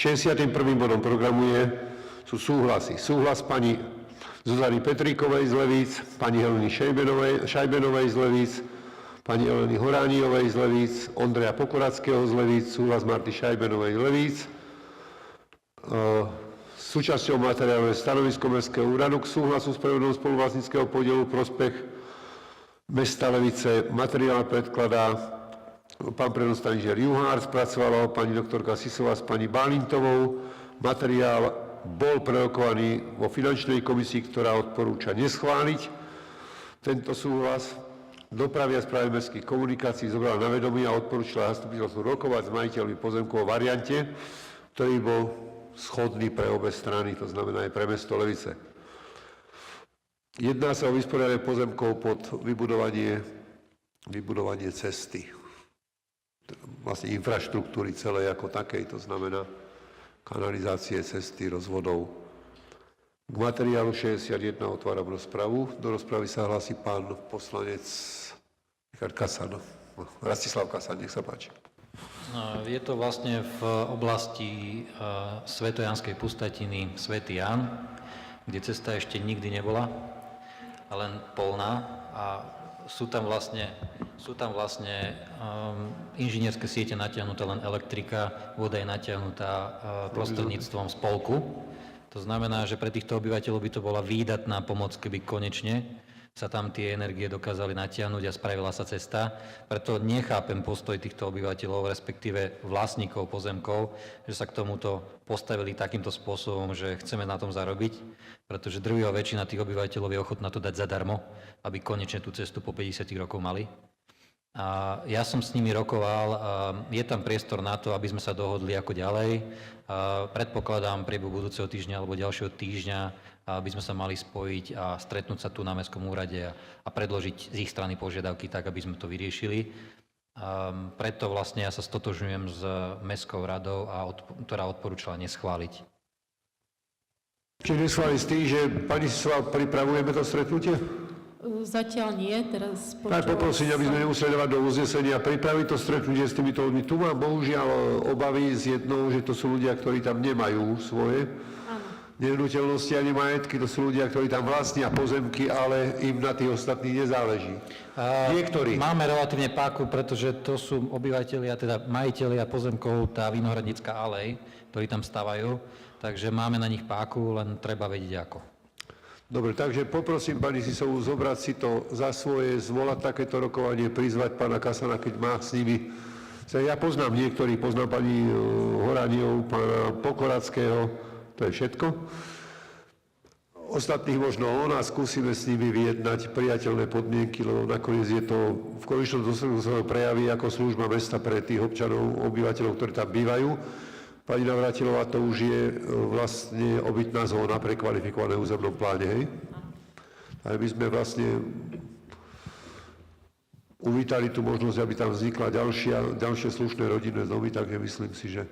61. bodom programu sú súhlasy. Súhlas pani Zuzany Petríkovej z Levíc, pani Heleny Šajbenovej z Levíc, pani Eleny Horániovej z Levíc, Ondreja Pokoradského z Levíc, súhlas Marty Šajbenovej z Levíc. Súčasťou materiálu je stanovisko Mestského úradu k súhlasu s prevodom spoluvlastníckeho podielu prospech mesta Levice. Materiál predkladá pán predosta inžinier Juhár, spracovala ho pani doktorka Sisová s pani Bálintovou. Materiál bol prerokovaný vo finančnej komisii, ktorá odporúča neschváliť tento súhlas. Dopravy a správy mestských komunikácií zobrala na vedomie a odporúčila zastupiteľstvu rokovať s majiteľmi pozemkov o variante, ktorý bol schodný pre obe strany, to znamená aj pre mesto Levice. Jedná sa o vysporiadanie pozemkov pod vybudovanie cesty, vlastne infraštruktúry celej ako takej, to znamená kanalizácie, cesty, rozvodov. K materiálu 61 otváram rozpravu. Do rozpravy sa hlási pán poslanec Richard Kasan. Rastislav Kasan, nech sa páči. Je to vlastne v oblasti Svetojanskej pustatiny Svätý Ján, kde cesta ešte nikdy nebola, len polná a sú tam vlastne inžinierské siete natiahnuté, len elektrika, voda je natiahnutá prostredníctvom spolku. To znamená, že pre týchto obyvateľov by to bola výdatná pomoc, keby konečne sa tam tie energie dokázali natiahnuť a spravila sa cesta. Preto nechápem postoj týchto obyvateľov, respektíve vlastníkov pozemkov, že sa k tomuto postavili takýmto spôsobom, že chceme na tom zarobiť, pretože drvivá väčšina tých obyvateľov je ochotná to dať zadarmo, aby konečne tú cestu po 50 rokov mali. A ja som s nimi rokoval, je tam priestor na to, aby sme sa dohodli ako ďalej. Predpokladám priebehu budúceho týždňa alebo ďalšieho týždňa, aby sme sa mali spojiť a stretnúť sa tu na Mestskom úrade a predložiť z ich strany požiadavky tak, aby sme to vyriešili. Preto vlastne ja sa stotožňujem s Mestskou radou, ktorá odporúčala neschváliť. Čiže neschváliť s tým, že pani Sisová pripravujeme to stretnutie? Zatiaľ nie, teraz Tak poprosím, aby sme nemuseli dávať do uznesenia pripraviť to stretnutie s týmito ľuďmi. Tu mám bohužiaľ obavy z jednou, že to sú ľudia, ktorí tam nemajú svoje nehnuteľnosti ani majetky, to sú ľudia, ktorí tam vlastnia pozemky, ale im na tých ostatných nezáleží. Niektorí. Máme relatívne páku, pretože to sú obyvateľia, teda majiteľia pozemkov, tá Vinohradnícka alej, ktorí tam stavajú, takže máme na nich páku, len treba vedieť ako. Dobre, takže poprosím pani Sisovú zobrať si to za svoje, zvolať takéto rokovanie, prizvať pána Kasana, keď má s nimi. Ja poznám niektorých, poznám pani Horániovú, pána Pokoradského, to je všetko. Ostatných možno ona, skúsime s nimi vyjednať priateľné podmienky, lebo nakoniec je to v konečnom dôsledku svojho prejaví ako služba mesta pre tých občanov, obyvateľov, ktorí tam bývajú. Pani Navrátilová, to už je vlastne obytná zóna prekvalifikované v územnom pláne, hej? A my sme vlastne uvítali tú možnosť, aby tam vznikla ďalšie slušné rodinné domy, takže myslím si, že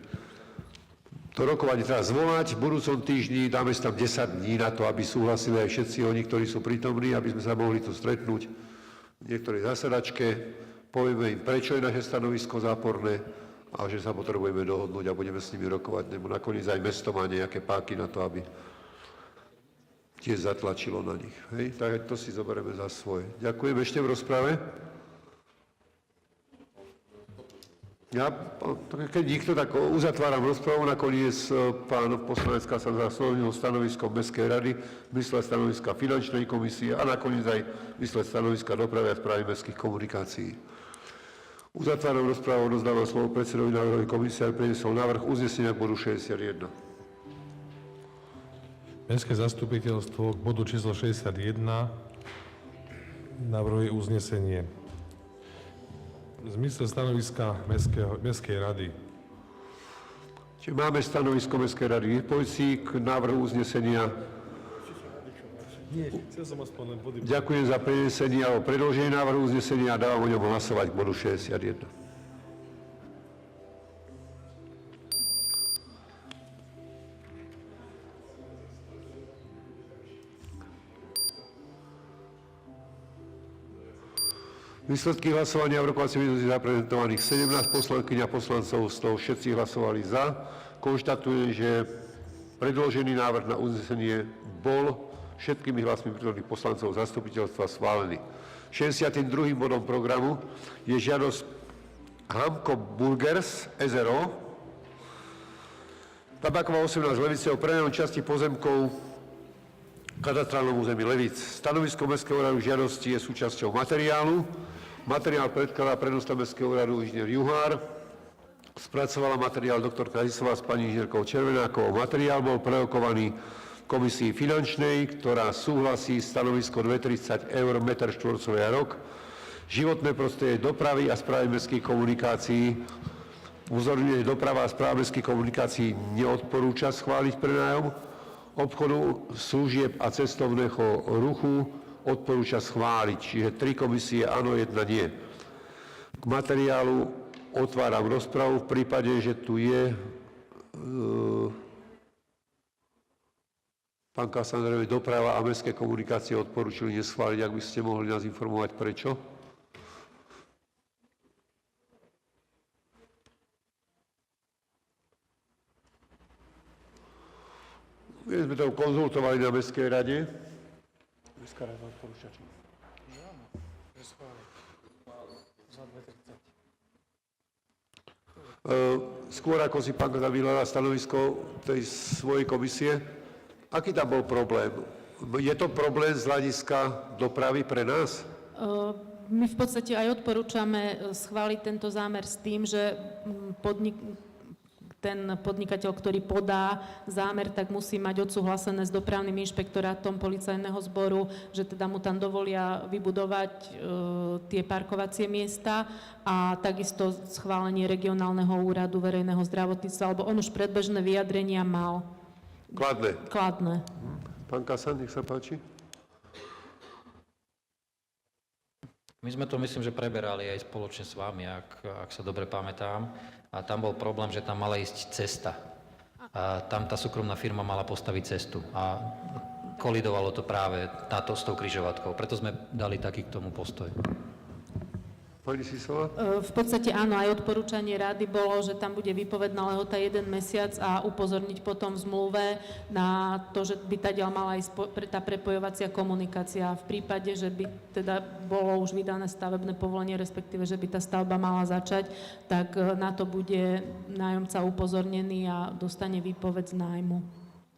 to rokovanie treba zvolať. V budúcom týždni dáme si tam 10 dní na to, aby súhlasili aj všetci oni, ktorí sú prítomní, aby sme sa mohli tu stretnúť v niektorej zasadačke. Povieme im, prečo je naše stanovisko záporné a že sa potrebujeme dohodnúť a budeme s nimi rokovať. Nebo nakoniec aj mesto má nejaké páky na to, aby tiež zatlačilo na nich. Hej? Tak to si zoberieme za svoje. Ďakujem. Ešte v rozprave? Ja, keď nikto, tak uzatváram rozpravu. Nakoniec pán poslanec Kasan zaslovnil stanovisko Mestskej rady, mysle stanoviska finančnej komisie a nakoniec aj mysle stanoviska dopravy a správy mestských komunikácií. Uzatváram rozpravu, odozdávam slovo predsedovi návrhovej komisie a priniesol návrh uznesenia k bodu 61. Mestské zastupiteľstvo k bodu číslo 61 navrhuje uznesenie. V zmysle stanoviska Mestskej rady. Čiže máme stanovisko Mestskej rady k dispozícii k návrhu uznesenia. Ďakujem za prenesenie alebo predloženie návrhu uznesenia a dávam o ňom hlasovať k bodu 61. Výsledky hlasovania v rokovacej miestnosti zaprezentovaných 17 poslankyň a poslancov, z toho všetci hlasovali za. konštatujem, že predložený návrh na uznesenie bol všetkými hlasmi prítomných poslancov zastupiteľstva schválený. 62. bodom programu je žiadosť Hamko Burgers SRO, Tabaková 18 Levice o prenajom časti pozemkov v katastrálnom území Levic. Stanovisko Mestského úradu žiadosti je súčasťou materiálu. Materiál predkladá predosta Mestského úradu inžinier Juhár. Spracovala materiál doktorka Hisová s pani inžinierkou Červenákovou. Materiál bol prerokovaný komisii finančnej, ktorá súhlasí stanovisko 230 eur meter štvorcový a rok. Životné prostredie dopravy a správy mestských komunikácií. Upozorňuje, doprava a správa mestských komunikácií neodporúča schváliť prenájom. Obchodu, služieb a cestovného ruchu odporúča schváliť. Čiže 3 komisie áno, 1 nie. K materiálu otváram rozpravu v prípade, že tu je pán Kasandrevi, doprava a mestské komunikácie odporúčili neschváliť. Ak by ste mohli nás informovať, prečo? My sme to konzultovali na Mestskej rade. Mestská rada odporúča čo? Skôr ako si pán vyhľadá stanovisko tej svojej komisie, aký tam bol problém? Je to problém z hľadiska dopravy pre nás? My v podstate aj odporúčame schváliť tento zámer s tým, že ten podnikateľ, ktorý podá zámer, tak musí mať odsúhlasené s dopravným inšpektorátom policajného zboru, že teda mu tam dovolia vybudovať tie parkovacie miesta a takisto schválenie regionálneho úradu verejného zdravotníctva, alebo on už predbežné vyjadrenia mal. Kladné. Kladné. Pán Kasan, nech sa páči. My sme to, myslím, že preberali aj spoločne s vami, ak sa dobre pamätám. A tam bol problém, že tam mala ísť cesta. A tam tá súkromná firma mala postaviť cestu. A kolidovalo to práve s tou križovatkou. Preto sme dali taký k tomu postoj. Pani Sisová? V podstate áno, aj odporúčanie rady bolo, že tam bude výpovedná lehota 1 mesiac a upozorniť potom v zmluve na to, že by tadiaľ mala ísť tá prepojovacia komunikácia. V prípade, že by teda bolo už vydané stavebné povolenie, respektíve, že by tá stavba mala začať, tak na to bude nájomca upozornený a dostane výpoveď z nájmu.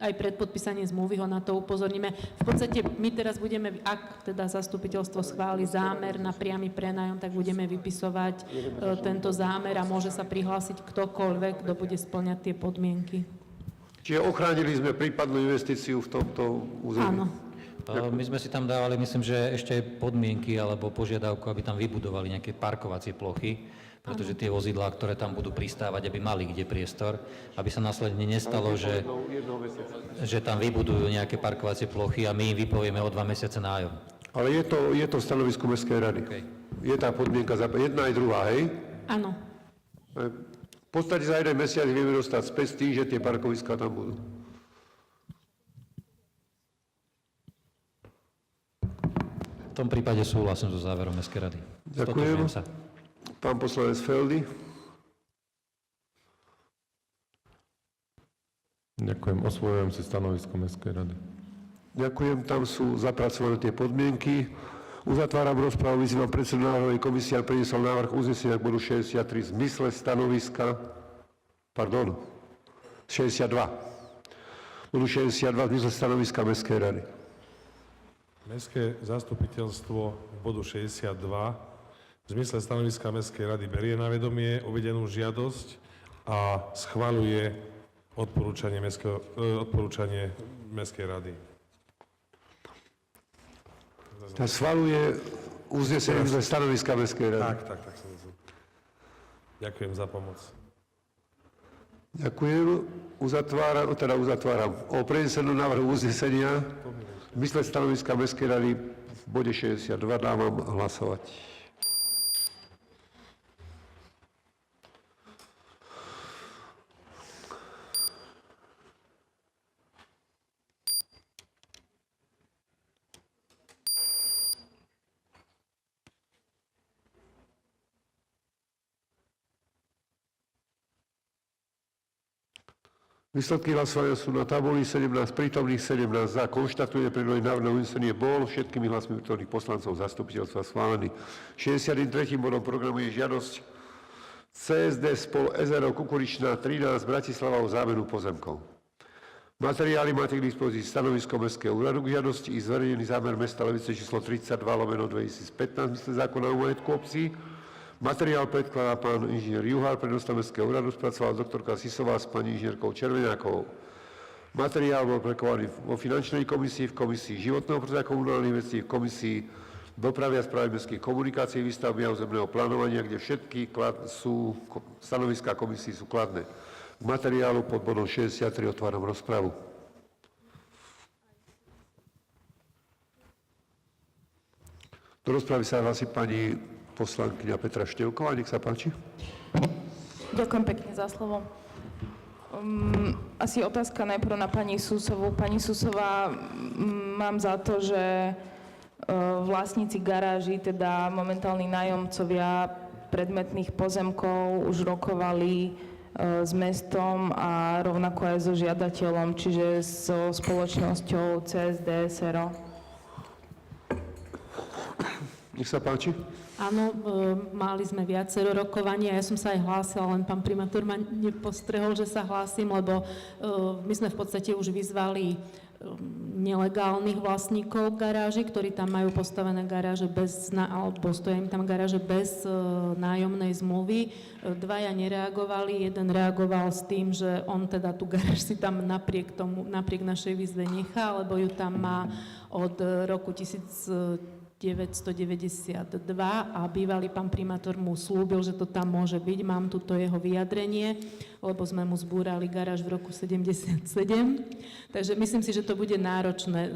Aj pred podpísaním zmluvy ho na to upozorníme. V podstate my teraz budeme, ak teda zastupiteľstvo schváli zámer na priamy prenájom, tak budeme vypisovať tento zámer a môže sa prihlásiť ktokoľvek, kto bude spĺňať tie podmienky. Čiže ochránili sme prípadnú investíciu v tomto území. Áno. My sme si tam dávali, myslím, že ešte aj podmienky alebo požiadavku, aby tam vybudovali nejaké parkovacie plochy, pretože tie vozidlá, ktoré tam budú pristávať, aby mali kde priestor, aby sa následne nestalo, že tam vybudujú nejaké parkovacie plochy a my im vypovieme o 2 mesiace nájom. Ale je to v stanovisku Mestskej rady. Okay. Je tá podmienka jedna aj druhá, hej? Áno. V podstate za 1 mesiac vieme dostať späť s tým, že tie parkoviská tam budú. V tom prípade súhlasím so záverom Mestskej rady. Ďakujem. Stotožňujem sa. Pán poslanec Feldy. Ďakujem. Osvojujem si stanovisko Mestskej rady. Ďakujem, tam sú zapracované tie podmienky. Uzatváram rozprávu, vyzývam predsedu návrhovej komisie a priniesol návrh uznesenia k bodu 63 v zmysle stanoviska, 62. Bodu 62 v zmysle stanoviska Mestskej rady. Mestské zastupiteľstvo v bodu 62 v zmysle stanoviska Mestskej rady berie na vedomie uvedenú žiadosť a schvaľuje odporúčanie Mestskej rady. Tá schvaľuje uznesenie ze stanoviska Mestskej rady. Tak. Ďakujem za pomoc. Ďakujem. Uzatváram. O prenesenom návrhu uznesenia v zmysle stanoviska Mestskej rady v bode 62 dávam hlasovať. Výsledky hlasovania sú na tabuli 17 prítomných, 17 za. Konštatuje, že predložený návrh na uznesenie bol všetkými hlasmi prítomných poslancov zastupiteľstva schválený. 63. bodom programu je žiadosť CSD spol SRO Kukuričná 13 Bratislava o zámenu pozemkov. Materiály máte k dispozícii stanovisko Mestského úradu k žiadosti i zverejnený zámer mesta Levice číslo 32/2015 mysle zákona o majetku obcí. Materiál predkladá pán inžinier Juhár, predosta Mestského úradu, spracovala doktorka Sisová s pani inžinierkou Červeňákovou. Materiál bol prekovaný vo finančnej komisii, v komisii životného prostredia komunálnych vecí, v komisii dopravy a správy mestských komunikácií, výstavby a územného plánovania, kde všetky stanoviská komisí sú kladné. K materiálu pod bodom 63 otváram rozpravu. Do rozpravy sa hlási pani poslankyňa Petra Števková, nech sa páči. Ďakujem pekne za slovo. Asi otázka najprv na pani Susovú. Pani Susová, mám za to, že vlastníci garáží, teda momentálni nájomcovia predmetných pozemkov už rokovali s mestom a rovnako aj so žiadateľom, čiže so spoločnosťou CSD SRO. Nech sa páči. Áno, mali sme viacero rokovaní a ja som sa aj hlásila, len pán primátor ma nepostrehol, že sa hlásim, lebo my sme v podstate už vyzvali nelegálnych vlastníkov garáží, ktorí tam majú postavené garáže alebo stoja im tam garáže bez nájomnej zmluvy. Dvaja nereagovali, jeden reagoval s tým, že on teda tú garáž si tam napriek našej výzve nechá, lebo ju tam má od roku 1992 a bývalý pán primátor mu slúbil, že to tam môže byť. Mám tuto jeho vyjadrenie, lebo sme mu zbúrali garáž v roku 77. Takže myslím si, že to bude náročné.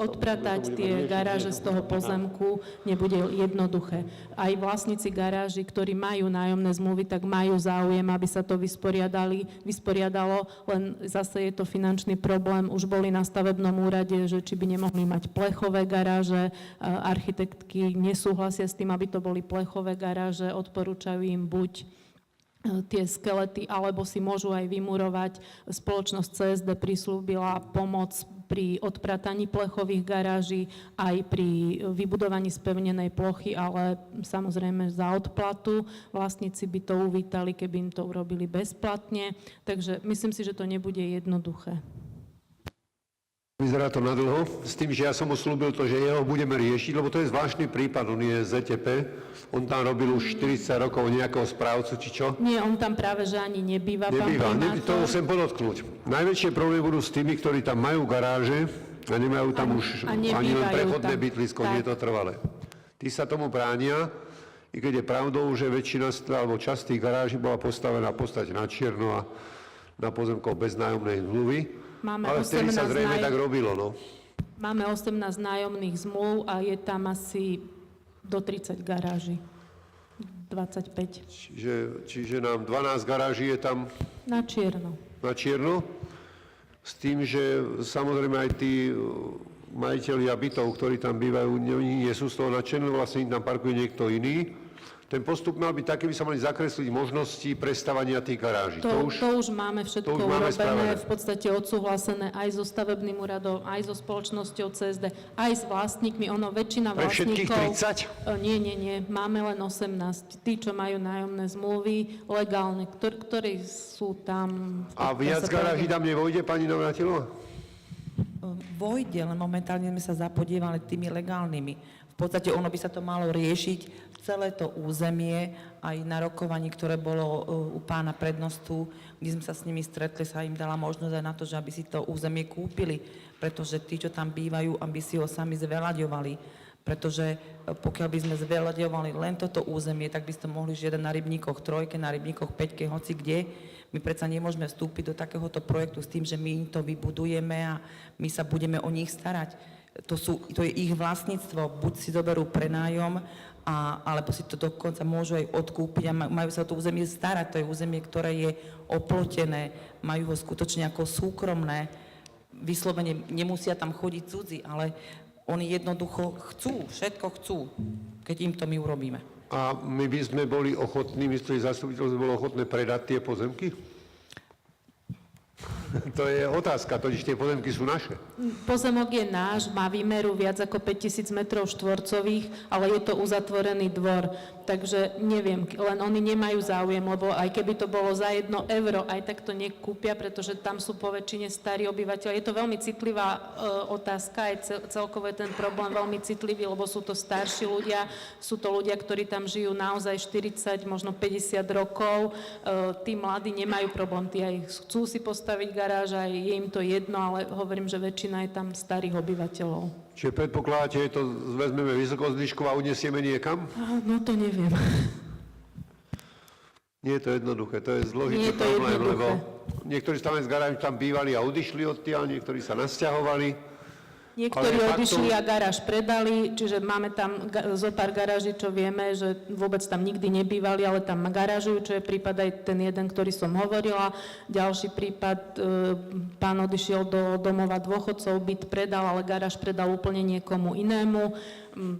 Odpratať tie garáže z toho pozemku nebude jednoduché. Aj vlastníci garáží, ktorí majú nájomné zmluvy, tak majú záujem, aby sa to vysporiadalo, len zase je to finančný problém. Už boli na stavebnom úrade, že či by nemohli mať plechové garáže. Architektky nesúhlasia s tým, aby to boli plechové garáže, odporúčajú im buď tie skelety, alebo si môžu aj vymurovať. Spoločnosť CSD prislúbila pomoc pri odprataní plechových garáží, aj pri vybudovaní spevnenej plochy, ale samozrejme za odplatu. Vlastníci by to uvítali, keby im to urobili bezplatne. Takže myslím si, že to nebude jednoduché. Vyzerá to nadlho, s tým, že ja som mu slúbil to, že jeho budeme riešiť, lebo to je zvláštny prípad, on je ZTP, on tam robil už 40 rokov nejakého správcu, či čo? Nie, on tam práve, že ani nebýva, pán primátor. To musím podotknúť. Najväčšie problémy budú s tými, ktorí tam majú garáže a nemajú tam už ani len prechodné bytlisko, nie je to trvalé. Tí sa tomu bránia, i keď je pravdou, že väčšina alebo časť tých garáží bola postavená v podstate na čierno a na pozemkoch bez nájomnej zmluvy. Ale vtedy sa zrejme tak robilo, no. Máme 18 nájomných zmluv a je tam asi do 30 garáží. 25. Čiže nám 12 garáží je tam Na čierno. na čierno, s tým, že samozrejme aj tí majitelia bytov, ktorí tam bývajú, nie sú z toho nadšení, vlastne tam parkuje niekto iný. Ten postup mal byť taký, by sa mali zakresliť možnosti prestávania tých garáží. To už máme všetko urobené, v podstate odsúhlasené aj so stavebným úradom, aj so spoločnosťou CSD, aj s vlastníkmi. Väčšina Pre vlastníkov... všetkých 30? Nie. Máme len 18. Tí, čo majú nájomné zmluvy, legálne, ktorí sú tam... A viac garáží tam nevojde, pani Navrátilová? Vojde, len momentálne sme sa zapodievali tými legálnymi. V podstate ono by sa to malo riešiť celé to územie, aj na rokovaní, ktoré bolo u pána prednostu, kde sme sa s nimi stretli, sa im dala možnosť aj na to, že aby si to územie kúpili, pretože tí, čo tam bývajú, aby si ho sami zveľaďovali. Pretože pokiaľ by sme zveľaďovali len toto územie, tak by ste mohli žiadať na Rybníkoch 3, na Rybníkoch 5, hoci kde. My predsa nemôžeme vstúpiť do takéhoto projektu s tým, že my im to vybudujeme a my sa budeme o nich starať. To je ich vlastníctvo, buď si zoberú prenájom, alebo si to dokonca môžu aj odkúpiť a majú sa o to územie starať. To je územie, ktoré je oplotené, majú ho skutočne ako súkromné. Vyslovene nemusia tam chodiť cudzí, ale oni jednoducho chcú, všetko chcú, keď im to my urobíme. A my by sme boli ochotní, zastupiteľ sme boli ochotné predať tie pozemky? To je otázka, totiž tie pozemky sú naše. Pozemok je náš, má výmeru viac ako 5000 metrov štvorcových, ale je to uzatvorený dvor. Takže neviem, len oni nemajú záujem, lebo aj keby to bolo za 1 euro, aj tak to nekúpia, pretože tam sú po väčšine starí obyvateľ. Je to veľmi citlivá otázka, aj celkovo je ten problém veľmi citlivý, lebo sú to starší ľudia, sú to ľudia, ktorí tam žijú naozaj 40, možno 50 rokov. Tí mladí nemajú problém, tí aj chcú si postaviť garáž, aj je im to jedno, ale hovorím, že väčšina je tam starých obyvateľov. Čiže predpokladáte, že to vezmeme vysokozdyškov a uniesieme niekam? No to neviem. Nie je to jednoduché, to je zložitý Nie je to problém, jednoduché. lebo niektorí stavební garáži tam bývali a odišli odtiaľ, niektorí sa nasťahovali. Niektorí Ale odišli faktom- a garáž predali, čiže máme tam zo pár garáží, čo vieme, že vôbec tam nikdy nebývali, ale tam garážujú, čo je prípad aj ten jeden, ktorý som hovorila. Ďalší prípad, pán odišiel do domova dôchodcov, byt predal, ale garáž predal úplne niekomu inému.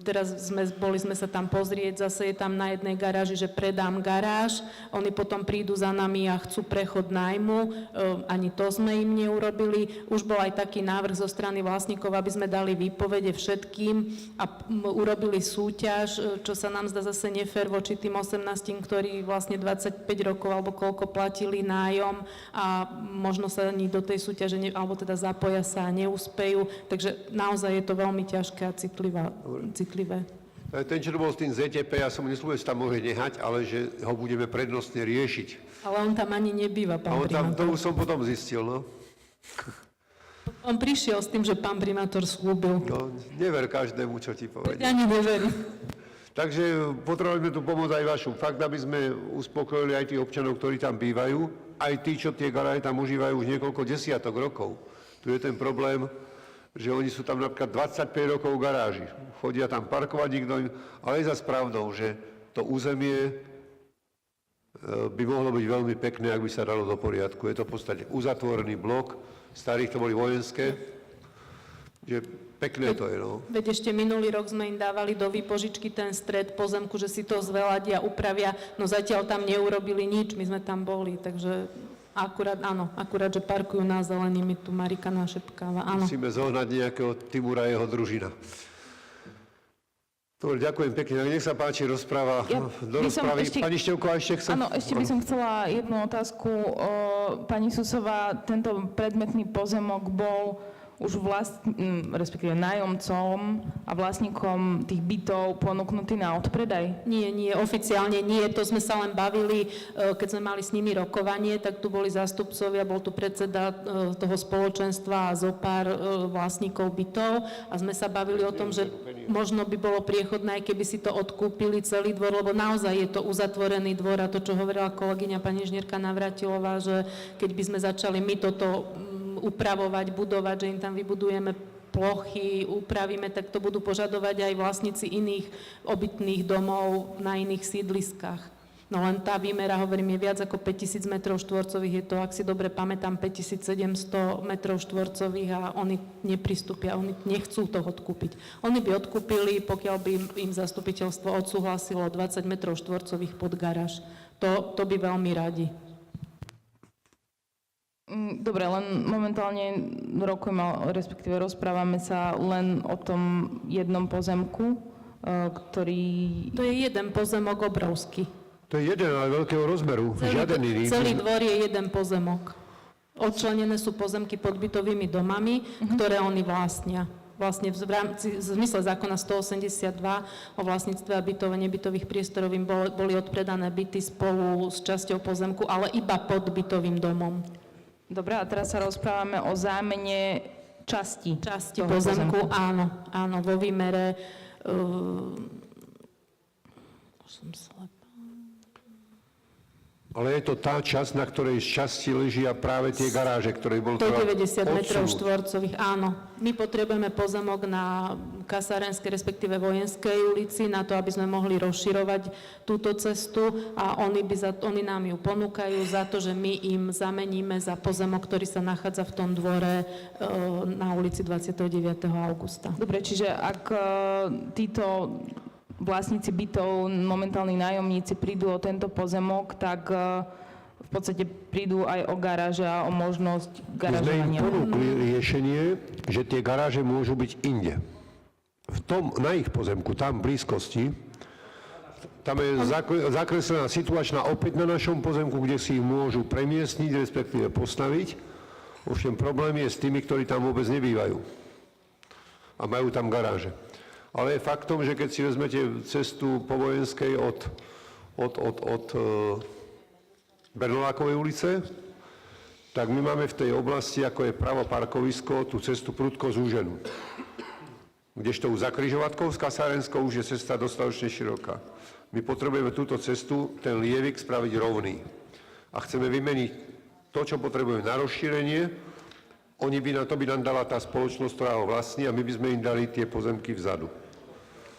Teraz boli sme sa tam pozrieť, zase je tam na jednej garáži, že predám garáž, oni potom prídu za nami a chcú prechod nájmu, ani to sme im neurobili. Už bol aj taký návrh zo strany vlastníkov, aby sme dali výpovede všetkým a urobili súťaž, čo sa nám zdá zase nefér voči tým 18, ktorí vlastne 25 rokov alebo koľko platili nájom a možno sa ani do tej súťaže, alebo teda zapoja sa a neúspejú, takže naozaj je to veľmi ťažké a citlivé. Ten, čo bol s tým ZTP, ja som neslúbil, že tam môže nehať, ale že ho budeme prednostne riešiť. Ale on tam ani nebýva, A pán on tam, to primátor. už som potom zistil, no. On prišiel s tým, že pán primátor slúbil. No, never každému, čo ti Ja povedia. ani neverím. Takže potrebujeme tu pomôcť aj vašu. Fakt, aby sme uspokojili aj tých občanov, ktorí tam bývajú, aj tí, čo tie garáže tam užívajú už niekoľko desiatok rokov. Tu je ten problém, že oni sú tam napríklad 25 rokov v garáži. Chodia tam parkovať, nikto im... Ale je zase pravdou, že to územie by mohlo byť veľmi pekné, ak by sa dalo do poriadku. Je to v podstate uzatvorený blok, starých to boli vojenské, že pekné to je, no. Veď ešte minulý rok sme im dávali do výpožičky ten stred pozemku, že si to zveladia, upravia, no zatiaľ tam neurobili nič, my sme tam boli, takže akurát, že parkujú na zelený, mi tu Marika našepkáva, áno. Musíme zohnať nejakého Timura a jeho družina. Dobre, ďakujem pekne. Nech sa páči rozpráva. Ja Do by som rozprávy. ešte- Pani Števková ešte chce? Áno, ešte by som chcela jednu otázku. Pani Susová, tento predmetný pozemok bol už respektíve nájomcom a vlastníkom tých bytov ponúknutý na odpredaj? Nie, oficiálne nie, to sme sa len bavili, keď sme mali s nimi rokovanie, tak tu boli zástupcovia, bol tu predseda toho spoločenstva a zo pár vlastníkov bytov a sme sa bavili o tom, že možno by bolo priechodné, keby si to odkúpili celý dvor, lebo naozaj je to uzatvorený dvor a to, čo hovorila kolegyňa pani inžinierka Navratilová, že keď by sme začali my toto upravovať, budovať, že im tam vybudujeme plochy, upravíme, tak to budú požadovať aj vlastníci iných obytných domov na iných sídliskách. No len tá výmera, hovorím, je viac ako 5000 metrov štvorcových, je to, ak si dobre pamätám, 5700 metrov štvorcových a oni nepristúpia, oni nechcú to odkúpiť. Oni by odkúpili, pokiaľ by im zastupiteľstvo odsúhlasilo 20 metrov štvorcových pod garáž. To by veľmi radi. Dobre, len momentálne rokujeme, respektíve rozprávame sa len o tom jednom pozemku, ktorý... To je jeden pozemok obrovský. To je jeden, ale veľkého rozmeru. Žiaden iný. Celý dvor je jeden pozemok. Odčlenené sú pozemky pod bytovými domami, ktoré oni vlastnia. Vlastne v zmysle zákona 182 o vlastníctve a nebytových priestorov im boli odpredané byty spolu s časťou pozemku, ale iba pod bytovým domom. Dobre, a teraz sa rozprávame o zámene časti toho Pozemku, áno, vo výmere... už som slepá. Ale je to tá časť, na ktorej z časti ležia práve tie garáže, ktoré bolo 190 metrov odsunúť. štvorcových, áno. My potrebujeme pozemok na Kasárenskej, respektíve Vojenskej ulici, na to, aby sme mohli rozširovať túto cestu a oni nám ju ponúkajú za to, že my im zameníme za pozemok, ktorý sa nachádza v tom dvore na ulici 29. augusta. Dobre, čiže ak títo vlastníci bytov, momentálni nájomníci prídu o tento pozemok, tak v podstate prídu aj o garáže a o možnosť My sme im garážovania. ponúkli riešenie, že tie garáže môžu byť inde. Na ich pozemku, tam v blízkosti, tam je zakreslená situačná opäť na našom pozemku, kde si ich môžu premiestniť, respektíve postaviť. Ovšem problém je s tými, ktorí tam vôbec nebývajú a majú tam garáže. Ale je faktom, že keď si vezmete cestu po Vojenskej od Bernolákovej ulice, tak my máme v tej oblasti, ako je pravo parkovisko, tú cestu prudko zúženú. Kdežto u Zakrižovatkov s Kasárenskou už je cesta dostatočne široká. My potrebujeme túto cestu, ten lievik spraviť rovný. A chceme vymeniť to, čo potrebujeme na rozšírenie. To by nám dala tá spoločnosť, ktorá ho vlastní, a my by sme im dali tie pozemky vzadu.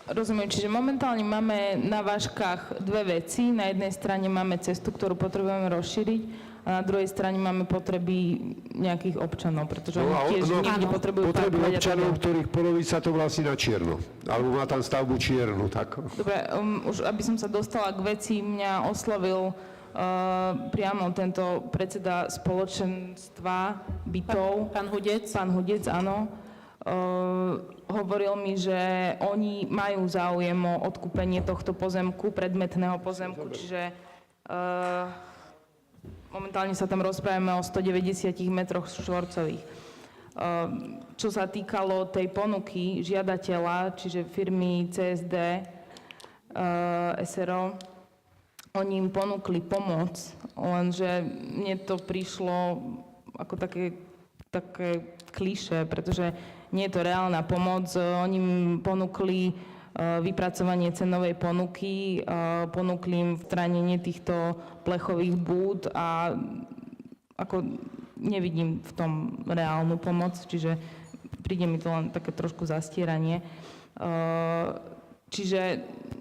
Rozumiem, čiže momentálne máme na vážkach dve veci. Na jednej strane máme cestu, ktorú potrebujeme rozšíriť, a na druhej strane máme potreby nejakých občanov, pretože oni tiež niekde potrebujú Potreby parkovať a tak občanov, ďalej. ktorých polovica to vlastní na čierno. Alebo má tam stavbu čiernu, tak. Dobre, už aby som sa dostala k veci, mňa oslovil priamo tento predseda spoločenstva bytov. Pán Hudec? Pán Hudec, áno. Hovoril mi, že oni majú záujem o odkúpenie tohto pozemku, predmetného pozemku, čiže momentálne sa tam rozprávame o 190 metroch štvorcových. Čo sa týkalo tej ponuky žiadateľa, čiže firmy CSD, SRO, oni im ponúkli pomoc, lenže mne to prišlo ako také klišé, pretože nie je to reálna pomoc. Oni im ponúkli vypracovanie cenovej ponuky, ponúkli im vtránenie týchto plechových búd a ako nevidím v tom reálnu pomoc, čiže príde mi to len také trošku zastieranie. Čiže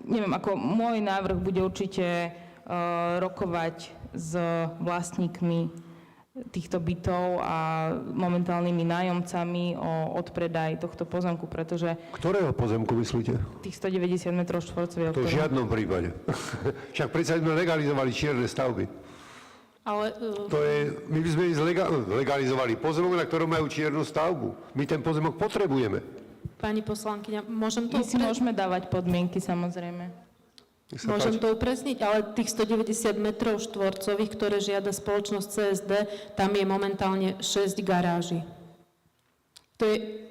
neviem, ako môj návrh bude určite rokovať s vlastníkmi týchto bytov a momentálnymi nájomcami o odpredaj tohto pozemku, pretože Ktorého pozemku myslíte? tých 190 metrov štvorcových, To v žiadnom prípade. Však predsa sme legalizovali čierne stavby. Ale My by sme legalizovali pozemok, na ktorom majú čiernu stavbu. My ten pozemok potrebujeme. pani poslankyňa, môžem to my si môžeme dávať podmienky, samozrejme. Nech sa Môžem páči. to upresniť, ale tých 190 metrov štvorcových, ktoré žiada spoločnosť CSD, tam je momentálne 6 garáží.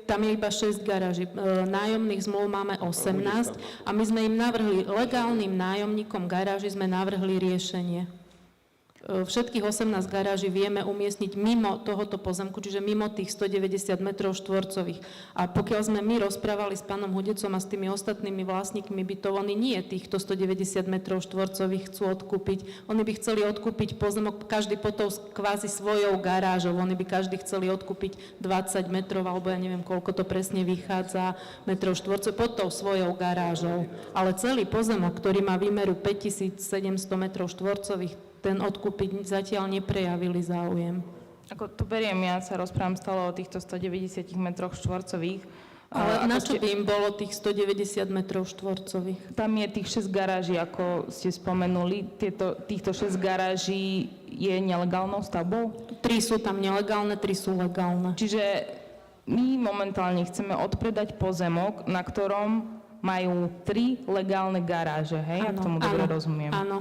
Tam je iba 6 garáží. Nájomných zmluv máme 18 a my sme im navrhli, legálnym nájomníkom garáží sme navrhli riešenie. Všetkých 18 garáží vieme umiestniť mimo tohoto pozemku, čiže mimo tých 190 metrov štvorcových. A pokiaľ sme my rozprávali s pánom Hudecom a s tými ostatnými vlastníkmi bytov, oni nie týchto 190 metrov štvorcových chcú odkúpiť. Oni by chceli odkúpiť pozemok, každý pod tou kvázi svojou garážou. Oni by každý chceli odkúpiť 20 metrov, alebo ja neviem, koľko to presne vychádza, metrov štvorcových, pod tou svojou garážou. Ale celý pozemok, ktorý má výmeru 5700 metrov štvorcových, ten odkúpiť zatiaľ neprejavili záujem. Ako to beriem, ja sa rozprávam stále o týchto 190 metroch štvorcových. Ale na čo by im bolo tých 190 metrov štvorcových? Tam je tých 6 garáží, ako ste spomenuli. Týchto 6 garáží je nelegálnou stavbou? 3 sú tam nelegálne, 3 sú legálne. Čiže my momentálne chceme odpredať pozemok, na ktorom majú 3 legálne garáže, hej? Ak tomu dobre rozumiem. Áno.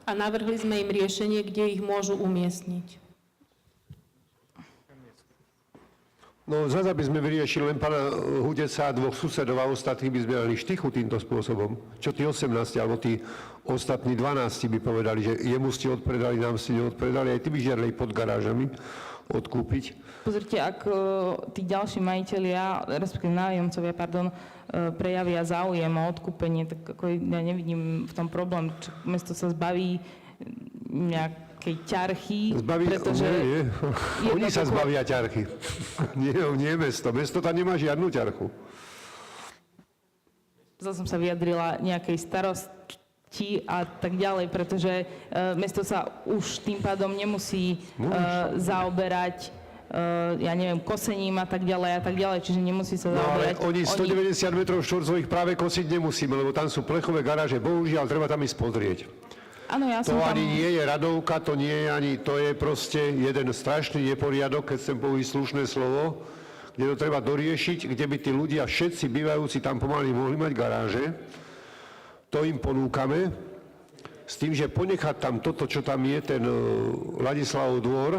A navrhli sme im riešenie, kde ich môžu umiestniť. No zase by sme vyriešili len pána Hudeca a dvoch susedov a ostatných by sme dali štychu týmto spôsobom. Čo tí 18 alebo tí ostatní 12 by povedali, že jemu ste odpredali, nám ste neodpredali, aj tí by žiadali pod garážami odkúpiť. Pozrite, ak tí ďalší majitelia, respektíve nájomcovia, prejavia záujem o odkúpenie, tak ako ja nevidím v tom problém. Mesto sa zbaví nejakej ťarchy, pretože... Nie. Oni sa zbavia ťarchy. nie mesto. Mesto tam nemá žiadnu ťarchu. Zase som sa vyjadrila nejakej starosti a tak ďalej, pretože mesto sa už tým pádom nemusí zaoberať ja neviem, kosením a tak ďalej, čiže nemusí sa zaoberať. No ale oni 190 metrov štvorcových práve kosiť nemusíme, lebo tam sú plechové garáže, bohužiaľ, treba tam ísť pozrieť. Áno, ja To som tam... ani nie je radovka, to nie je ani, to je proste jeden strašný neporiadok, keď chcem použiť slušné slovo, kde to treba doriešiť, kde by tí ľudia, všetci bývajúci tam pomaly mohli mať garáže. To im ponúkame, s tým, že ponechať tam toto, čo tam je, ten Ladislavov dvor,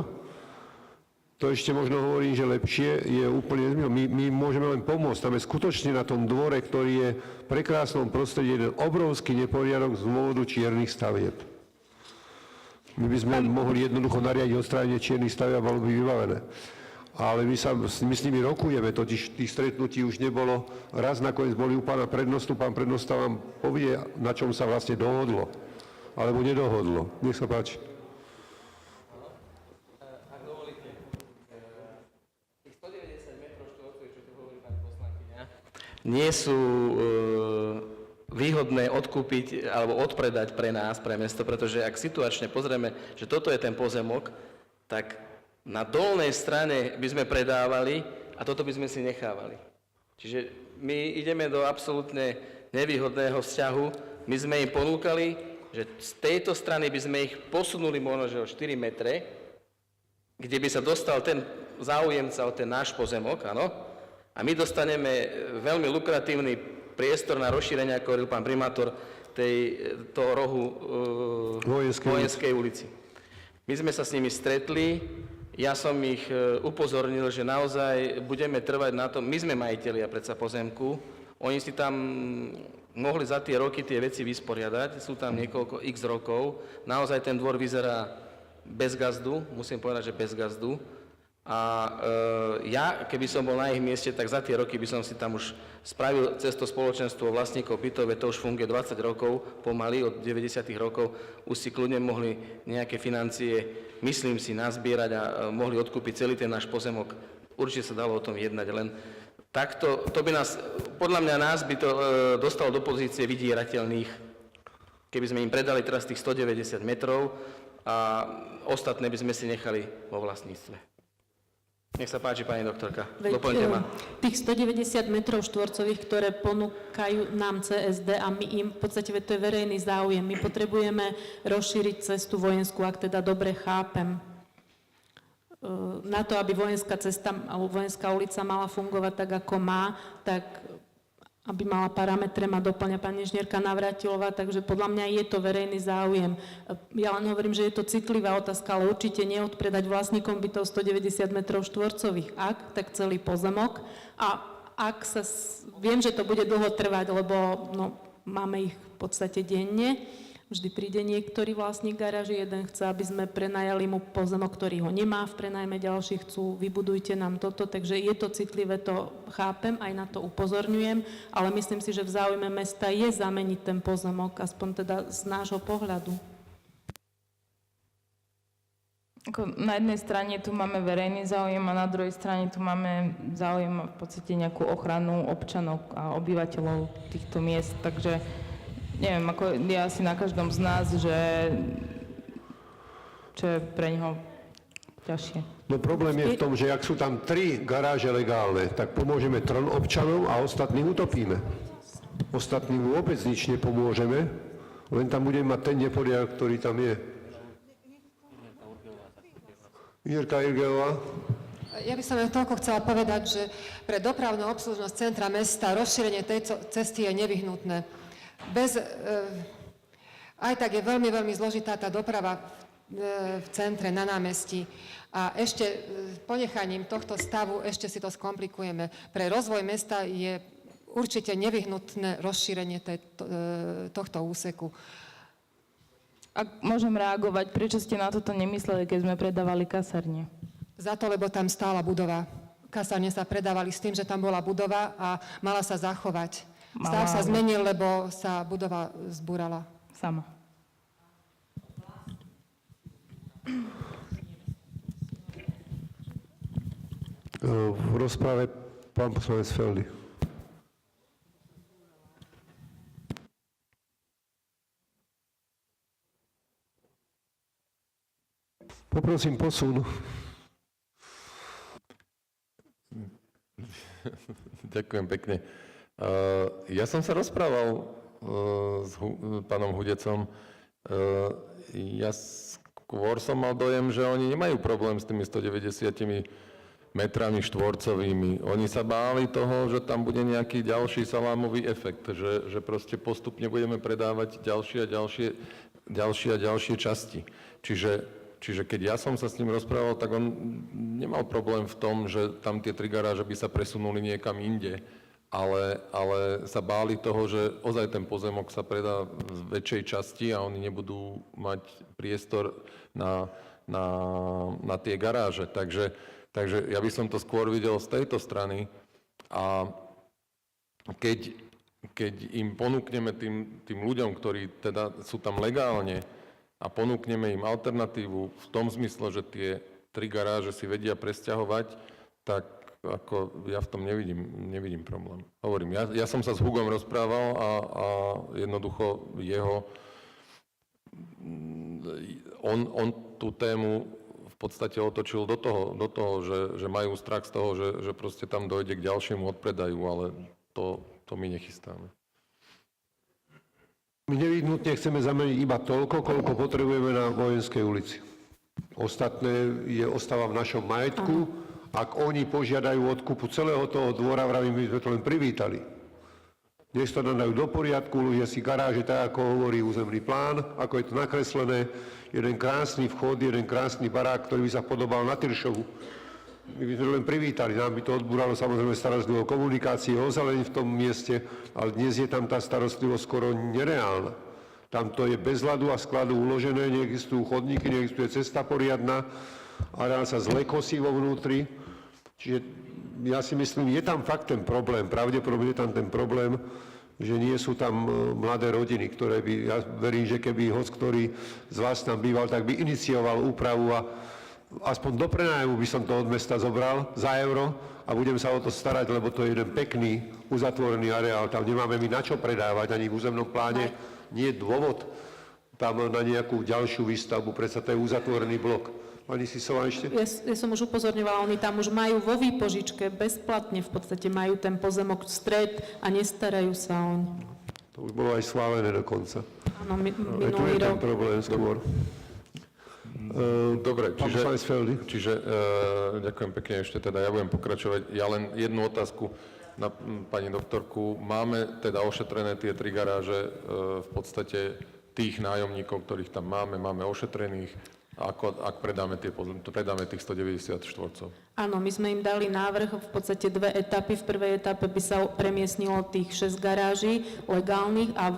to ešte možno hovorím, že lepšie je úplne nezmysel. My môžeme len pomôcť. Tam je skutočne na tom dvore, ktorý je v prekrásnom prostredí, jeden obrovský neporiadok z dôvodu čiernych stavieb. My by sme mohli jednoducho nariadiť odstránenie čiernych stavieb a malo by vybavené. Ale my s nimi rokujeme, totiž tých stretnutí už nebolo. Raz nakoniec boli u pána prednostu, pán prednosta vám povie, na čom sa vlastne dohodlo. Alebo nedohodlo. Nech sa páči. Nie sú výhodné odkúpiť alebo odpredať pre nás, pre mesto, pretože ak situačne pozrieme, že toto je ten pozemok, tak na dolnej strane by sme predávali a toto by sme si nechávali. Čiže my ideme do absolútne nevýhodného vzťahu. My sme im ponúkali, že z tejto strany by sme ich posunuli možno že o 4 metre, kde by sa dostal ten záujemca o ten náš pozemok, áno, a my dostaneme veľmi lukratívny priestor na rozšírenie, ako hovoril pán primátor, toho rohu Vojenskej ulici. My sme sa s nimi stretli, ja som ich upozornil, že naozaj budeme trvať na tom, my sme majitelia predsa pozemku, oni si tam mohli za tie roky tie veci vysporiadať, sú tam niekoľko x rokov, naozaj ten dvor vyzerá bez gazdu, musím povedať, že bez gazdu. A ja, keby som bol na ich mieste, tak za tie roky by som si tam už spravil cez to spoločenstvo vlastníkov bytov, to už funguje 20 rokov, pomaly od 90 rokov, už si kľudne mohli nejaké financie, myslím si, nazbierať a mohli odkúpiť celý ten náš pozemok. Určite sa dalo o tom jednať, len takto, to by nás, podľa mňa nás by to dostalo do pozície vydierateľných, keby sme im predali teraz tých 190 metrov a ostatné by sme si nechali vo vlastníctve. Nech sa páči, pani doktorka, doplňte ma. Tých 190 metrov štvorcových, ktoré ponúkajú nám CSD a my im, v podstate to je verejný záujem, my potrebujeme rozšíriť cestu vojenskú, ak teda dobre chápem. Na to, aby vojenská cesta alebo vojenská ulica mala fungovať tak, ako má, tak aby mala parametre, ma doplňa pani inžinierka Navrátilová, takže podľa mňa je to verejný záujem. Ja len hovorím, že je to citlivá otázka, ale určite neodpredať vlastníkom bytov 190 metrov štvorcových. Ak, tak celý pozemok. A ak sa, viem, že to bude dlho trvať, lebo máme ich v podstate denne. Vždy príde niektorý vlastník garáži, jeden chce, aby sme prenajali mu pozemok, ktorý ho nemá v prenajme, ďalší chcú, vybudujte nám toto, takže je to citlivé, to chápem, aj na to upozorňujem, ale myslím si, že v záujme mesta je zameniť ten pozemok, aspoň teda z nášho pohľadu. Na jednej strane tu máme verejný záujem a na druhej strane tu máme záujem v podstate nejakú ochranu občanov a obyvateľov týchto miest, takže neviem, ako je asi na každom z nás, že čo je pre neho ťažšie. No problém je v tom, že ak sú tam 3 garáže legálne, tak pomôžeme 3 občanom a ostatným utopíme. Ostatným vôbec nič nepomôžeme, len tam budeme mať ten neporiadok, ktorý tam je. Jirka Irgelová. Ja by som len toľko chcela povedať, že pre dopravnú obslužnosť centra mesta rozšírenie tejto cesty je nevyhnutné. Aj tak je veľmi, veľmi zložitá tá doprava v centre, na námestí. A ešte ponechaním tohto stavu ešte si to skomplikujeme. Pre rozvoj mesta je určite nevyhnutné rozšírenie tohto úseku. Ak môžem reagovať, prečo ste na toto nemysleli, keď sme predávali kasárne? Za to, lebo tam stála budova. Kasárne sa predávali s tým, že tam bola budova a mala sa zachovať. Stav sa zmenil, lebo sa budova zbúrala. Sama. V rozprave pán poslanec Feldy. Poprosím posun. Ďakujem pekne. Ja som sa rozprával s pánom Hudecom, Ja skôr som mal dojem, že oni nemajú problém s tými 190 metrami štvorcovými. Oni sa báli toho, že tam bude nejaký ďalší salámový efekt, že proste postupne budeme predávať ďalšie a ďalšie časti. Čiže keď ja som sa s ním rozprával, tak on nemal problém v tom, že tam tie 3 garáže by sa presunuli niekam inde, ale sa báli toho, že ozaj ten pozemok sa predá v väčšej časti a oni nebudú mať priestor na tie garáže. Takže ja by som to skôr videl z tejto strany a keď im ponúkneme tým ľuďom, ktorí teda sú tam legálne a ponúkneme im alternatívu v tom zmysle, že tie 3 garáže si vedia presťahovať, tak ako ja v tom nevidím problém. Hovorím, ja som sa s Hugom rozprával a jednoducho on tú tému v podstate otočil do toho, že majú strach z toho, že proste tam dojde k ďalšiemu odpredaju, ale to my nechystáme. My nevyhnutne chceme zameniť iba toľko, koľko potrebujeme na Vojenskej ulici. Ostatné ostáva v našom majetku. Ak oni požiadajú odkupu celého toho dvora, vravím, my sme to len privítali. Dnes to dajú do poriadku, ľudia si garáže, tak ako hovorí územný plán, ako je to nakreslené, jeden krásny vchod, jeden krásny barák, ktorý by sa podobal na Tyršovu. My by sme len privítali, nám by to odbúralo samozrejme starostlivosť o komunikácii, o zelení v tom mieste, ale dnes je tam tá starostlivosť skoro nereálna. Tam to je bez ľadu a skladu uložené, neexistujú chodníky, neexistuje cesta poriadna, areál sa zle kosí vo vnútri. Čiže ja si myslím, je tam fakt ten problém, pravdepodobne je tam ten problém, že nie sú tam mladé rodiny, ktoré by, ja verím, že keby host, ktorý z vás tam býval, tak by inicioval úpravu a aspoň do prenájmu by som to od mesta zobral za euro a budem sa o to starať, lebo to je jeden pekný, uzatvorený areál. Tam nemáme my na čo predávať, ani v územnom pláne nie je dôvod tam na nejakú ďalšiu výstavbu, predsa to je uzatvorený blok. Pani Sisová ešte? Ja som už upozorňovala, oni tam už majú vo výpožičke, bezplatne v podstate majú ten pozemok stred a nestarajú sa oň. To už bolo aj schválené dokonca. Áno, Tu je minulý ten rok. problém skôr. Dobre, Pán poslanec Feldy. čiže ďakujem pekne ešte teda, ja budem pokračovať. Ja len jednu otázku na pani doktorku. Máme teda ošetrené tie 3 garáže, v podstate tých nájomníkov, ktorých tam máme ošetrených, ak predáme tých 190 štvorcov. Áno, my sme im dali návrh v podstate 2 etapy. V prvej etape by sa premiestnilo tých 6 garáží legálnych a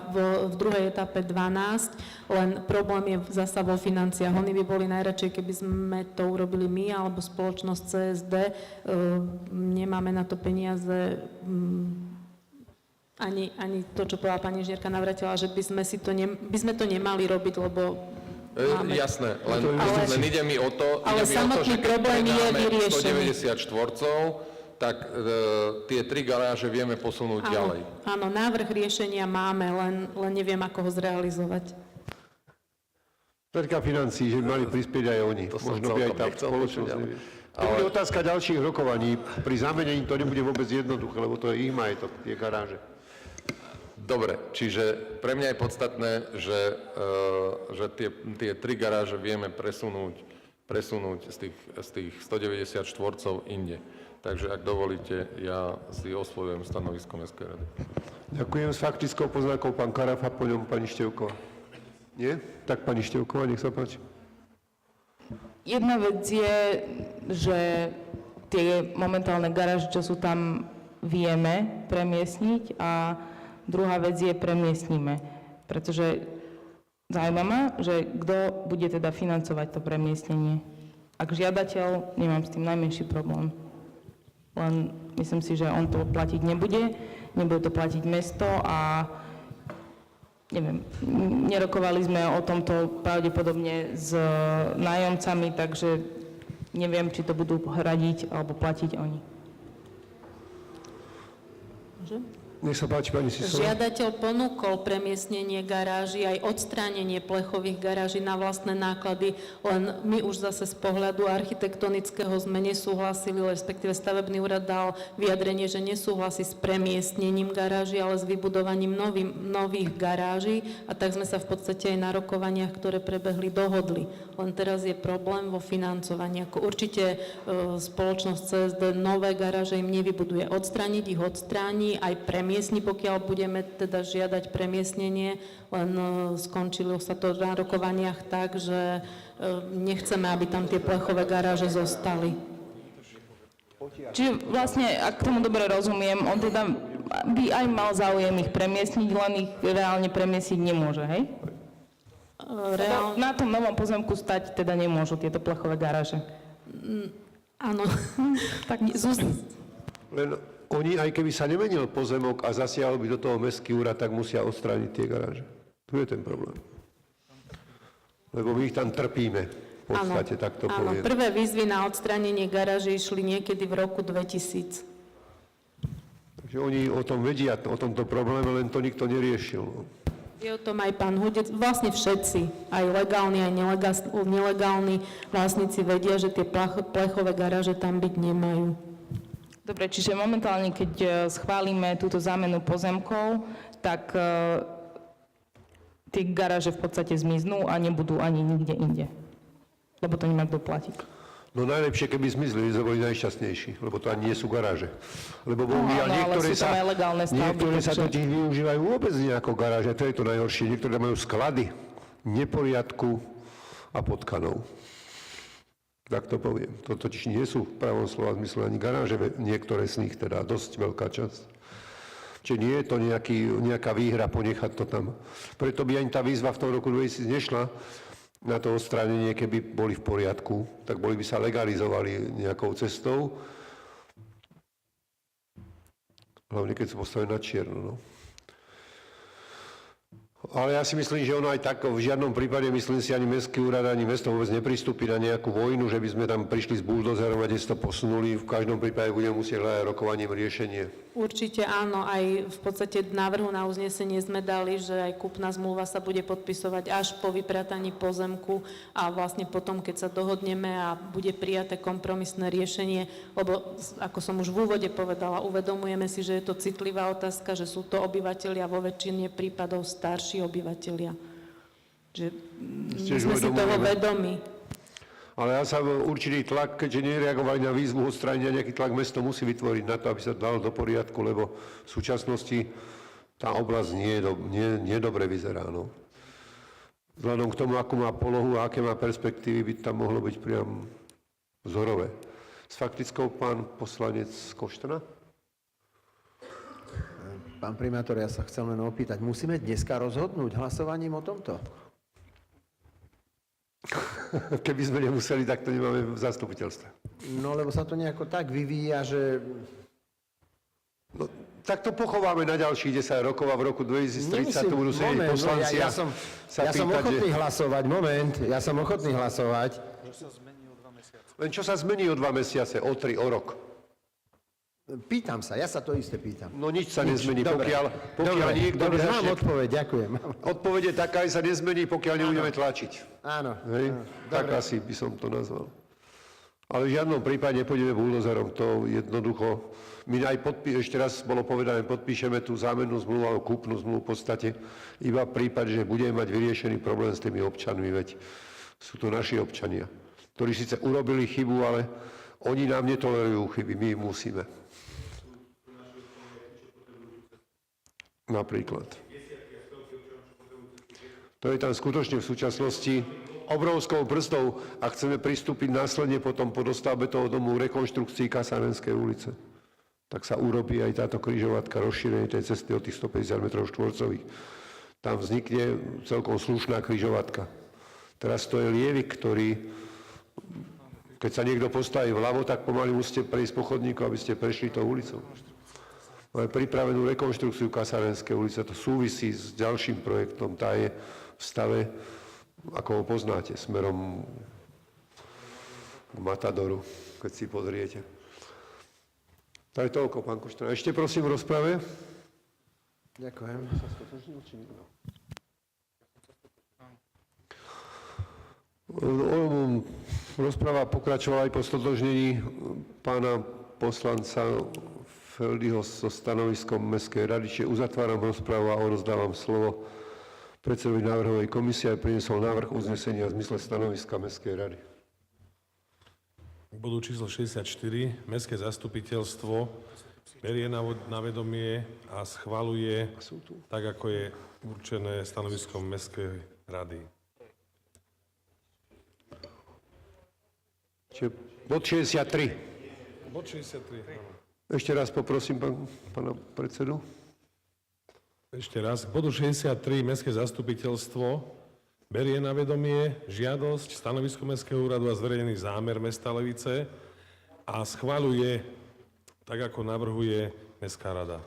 v druhej etape 12. Len problém je zasa vo financiách. Oni by boli najradšej, keby sme to urobili my alebo spoločnosť CSD. Nemáme na to peniaze. Ani to, čo povedala pani inžinierka Navrátilová, že by sme to nemali robiť, lebo Jasné, len ide mi o to, samotný že keď problém je predáme vyriešený. 190 štvorcov, tak tie 3 garáže vieme posunúť ďalej. Áno, návrh riešenia máme, len neviem, ako ho zrealizovať. Týka financií, že mali prispieť aj oni. To som Možno by aj celkom tá nechcel spoločnosť počuť, nevie. To bude otázka ďalších rokovaní. Pri zamenení to nebude vôbec jednoduché, lebo to je ich majetok, tie garáže. Dobre, čiže pre mňa je podstatné, že tie 3 garáže vieme presunúť z tých 190 štvorcov inde. Takže ak dovolíte, ja si osvojujem stanovisko Mestskej rady. Ďakujem. S faktickou poznámkou pán Karafa, po ňom pani Števková. Nie? Tak pani Števková, nech sa páči. Jedna vec je, že tie momentálne garáže, čo sú tam, vieme premiestniť a druhá vec je premiestnime. Pretože zaujíma ma, že kto bude teda financovať to premiestnenie. Ak žiadateľ, nemám s tým najmenší problém. Len myslím si, že on to platiť nebude to platiť mesto a neviem, nerokovali sme o tomto pravdepodobne s nájomcami, takže neviem, či to budú hradiť alebo platiť oni. Nech sa páči, pani Sisová. Žiadateľ ponúkol premiestnenie garáží aj odstránenie plechových garáží na vlastné náklady, len my už zase z pohľadu architektonického sme nesúhlasili, respektíve stavebný úrad dal vyjadrenie, že nesúhlasí s premiestnením garáží, ale s vybudovaním nových garáží a tak sme sa v podstate aj na rokovaniach, ktoré prebehli, dohodli. Len teraz je problém vo financovaní. Ako určite spoločnosť CSD nové garáže im nevybuduje. Odstrániť ich odstráni, aj premiestni, pokiaľ budeme teda žiadať premiestnenie, len skončilo sa to na rokovaniach tak, že nechceme, aby tam tie plechové garáže zostali. Čiže vlastne, ak tomu dobre rozumiem, on teda by aj mal záujem ich premiestniť, len ich reálne premiestniť nemôže, hej? Na tom novom pozemku stať teda nemôžu tieto plechové garáže. Áno. Tak Len oni, aj keby sa nemenil pozemok a zasiahol by do toho mestský úrad, tak musia odstrániť tie garáže. Tu je ten problém. Lebo my ich tam trpíme. V podstate, tak to áno. poviem. Prvé výzvy na odstránenie garáží išli niekedy v roku 2000. Takže oni o tom vedia, o tomto probléme, len to nikto neriešil. Je o tom aj pán Hudec, vlastne všetci, aj legálni, aj nelegálni vlastníci vedia, že tie plechové garáže tam byť nemajú. Dobre, čiže momentálne, keď schválime túto zámenu pozemkov, tak tie garáže v podstate zmiznú a nebudú ani nikde inde. Lebo to nemá kto platiť. No najlepšie, keby zmizli, sme boli najšťastnejší, lebo to ani nie sú garáže. Lebo bohužiaľ niektoré sa totiž využívajú vôbec nie ako garáže, to je to najhoršie. Niektoré majú sklady, neporiadku a potkanov. Tak to poviem. To totiž nie sú v pravom slova zmysle ani garáže, niektoré z nich teda, dosť veľká časť. Čiže nie je to nejaká výhra ponechať to tam. Preto by ani tá výzva v tom roku 2000 nešla na to odstránenie, keby boli v poriadku, tak boli by sa legalizovali nejakou cestou. Hlavne, keď sú postavené na čierno. No. Ale ja si myslím, že ono aj tak v žiadnom prípade, myslím si, ani mestský úrad, ani mesto vôbec nepristúpi na nejakú vojnu, že by sme tam prišli s buldozerom a kde to posunuli. V každom prípade budeme musieť hľadať rokovaním riešenie. Určite áno, aj v podstate návrhu na uznesenie sme dali, že aj kúpna zmluva sa bude podpisovať až po vyprataní pozemku a vlastne potom, keď sa dohodneme a bude prijaté kompromisné riešenie, lebo ako som už v úvode povedala, uvedomujeme si, že je to citlivá otázka, že sú to obyvatelia vo väčšine prípadov starší obyvatelia. Že my sme si toho vedomi. Ale ja sa určitý tlak, keďže nereagovali na výzvu odstránenia, nejaký tlak mesto musí vytvoriť na to, aby sa dalo do poriadku, lebo v súčasnosti tá oblasť nie dobre vyzerá. No. Vzhľadom k tomu, akú má polohu a aké má perspektívy, by tam mohlo byť priam vzorové. S faktickou pán poslanec Koštana? Pán primátor, ja sa chcem len opýtať, musíme dneska rozhodnúť hlasovaním o tomto? Keby sme nemuseli, tak to nemáme v zastupiteľstve. No, lebo sa to nejako tak vyvíja, že... No, tak to pochováme na ďalších 10 rokov a v roku 2030 to budú sedieť poslanci ja som ochotný hlasovať, ja som ochotný hlasovať. Len čo sa zmení o 2 mesiace, o 3, o rok? Pýtam sa, ja sa to isté pýtam. No nič sa nezmení, pokiaľ niekto dobre, nezačne... mám odpoveď, ďakujem. Odpoveď je taká, že sa nezmení, pokiaľ nebudeme tlačiť. Áno. Hej? Tak asi by som to nazval. Ale v žiadnom prípade nepôjdeme buldozerom, to jednoducho... My aj ešte raz bolo povedané, podpíšeme tú zámennú zmluvu alebo kúpnu zmluvu v podstate iba v prípade, že budeme mať vyriešený problém s tými občanmi, veď sú to naši občania, ktorí síce urobili chybu, ale oni nám netolerujú chyby, my ich musíme. Napríklad. To je tam skutočne v súčasnosti obrovskou brzdą a chceme pristúpiť následne potom po dostavbe toho domu rekonštrukcii Kasárenskej ulice. Tak sa urobí aj táto križovatka, rozšírenie tej cesty od tých 150 m2. Tam vznikne celkom slušná križovatka. Teraz to je lievik, ktorý, keď sa niekto postaví vľavo, tak pomaly musíte prejsť po chodníku, aby ste prešli tou ulicou. Máme pripravenú rekonštrukciu Kasárenskej ulice, to súvisí s ďalším projektom, tá je v stave, ako ho poznáte, smerom k Matadoru, keď si pozriete. To je toľko, pán Koštana. Ešte prosím v rozprave. Ďakujem. Rozpráva pokračovala aj po stotožnení pána poslanca Feldyho so stanoviskom Mestskej rady, čiže uzatváram rozprávu a rozdávam slovo predsedovi návrhovej komisie a priniesol návrh uznesenia v zmysle stanoviska Mestskej rady. K bodu číslo 64 Mestské zastupiteľstvo berie na vedomie a schvaľuje tak, ako je určené stanoviskom Mestskej rady. Čiže bod 63. Bod 63, áno. Ešte raz poprosím pána predsedu. Ešte raz. K bodu 63 Mestské zastupiteľstvo berie na vedomie žiadosť, stanovisko Mestského úradu a zverejnený zámer mesta Levice a schvaľuje tak, ako navrhuje Mestská rada.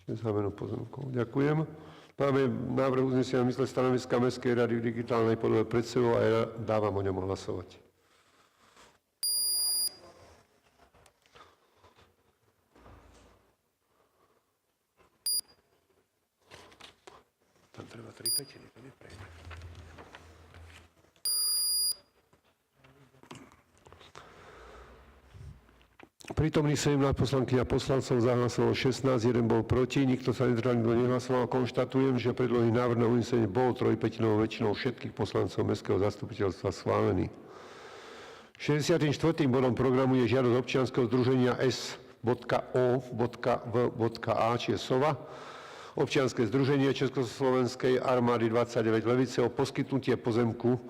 Čiže zámenu pozemkov. Ďakujem. Máme návrh uznesenia v zmysle stanoviska Mestskej rady v digitálnej podobe pred sebou a ja dávam o ňom hlasovať. Tam treba 3/5, to neprejde. Prítomných 17 poslankyň a poslancov zahlasovalo 16, jeden bol proti, nikto sa nezdržal, nikto nehlasoval. Konštatujem, že predložený návrh na uznesenie bol 3/5 väčšinou všetkých poslancov Mestského zastupiteľstva schválený. 64. bodom programu je žiadosť občianskeho združenia S.O.V.A, čiže SOVA, občianske združenie Československej armády 29 Levice o poskytnutie pozemku